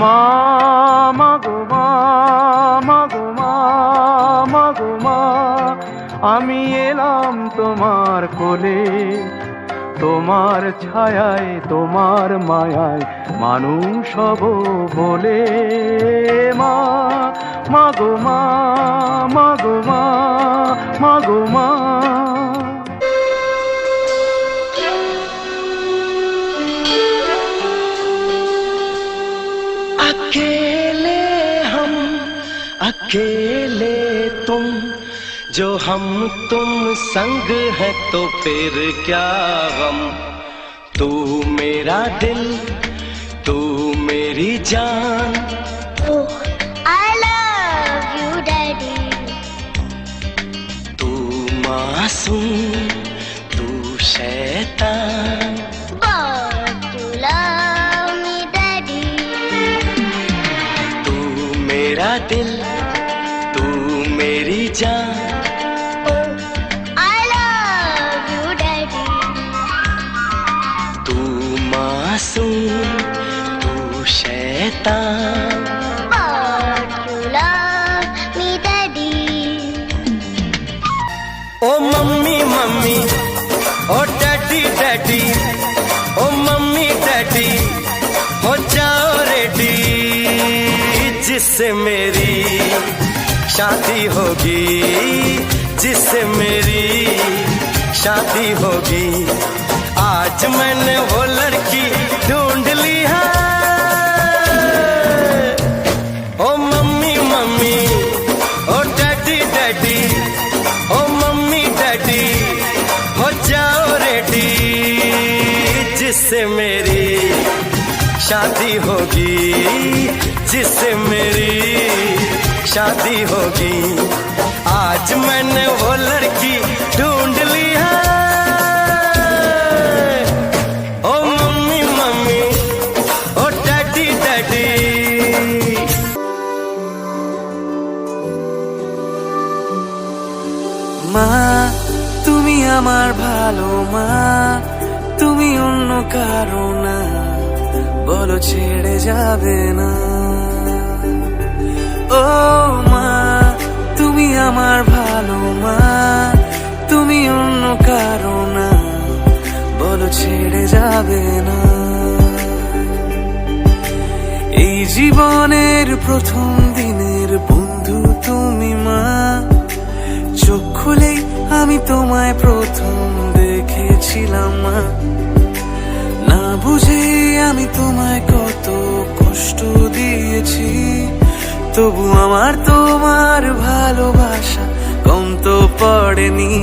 মা মাগো মা মাগো মা মাগো মা, আমি এলাম তোমার কোলে, তোমার ছায়ায় তোমার মায়ায় মানুষ হব বলে। মা মাগো মা মাগো মা মাগো মা। अकेले हम अकेले तुम, जो हम तुम संग है तो फिर क्या गम। तू मेरा दिल तू मेरी जान। Oh, I love you, Daddy. तू मासूम तू शैतान। But you love me, Daddy. तू मेरा दिल तू मेरी जान। Oh, I love you, Daddy. तू मासूम तू शैतान। But you love me, Daddy. Oh mummy mummy oh daddy daddy, oh mummy daddy हो जाओ रेडी, जिससे मेरी शादी होगी, जिससे मेरी शादी होगी। आज मैंने वो लड़की ढूंढ ली है। ओ mummy mummy oh daddy daddy, oh mummy daddy हो जाओ रेडी, जिससे मेरी शादी होगी, जिससे मेरी शादी होगी। आज मैंने वो लड़की ढूंढ ली है। ओ mummy mummy oh daddy daddy. মা তুমি আমার ভালো মা, তুমি অন্য কারো না, বলো ছেড়ে যাবে না। ও মা তুমি আমার ভালো মা, তুমি অন্য কারো না, বলো ছেড়ে যাবে না। এই জীবনের প্রথম দিনের বন্ধু তুমি মা, চোখ খুলেই আমি তোমায় প্রথম দেখেছিলাম মা। না বুঝে আমি তোমায় কত কষ্ট দিয়েছি, তবু আমার তোমার ভালোবাসা কম তো পড়েনি।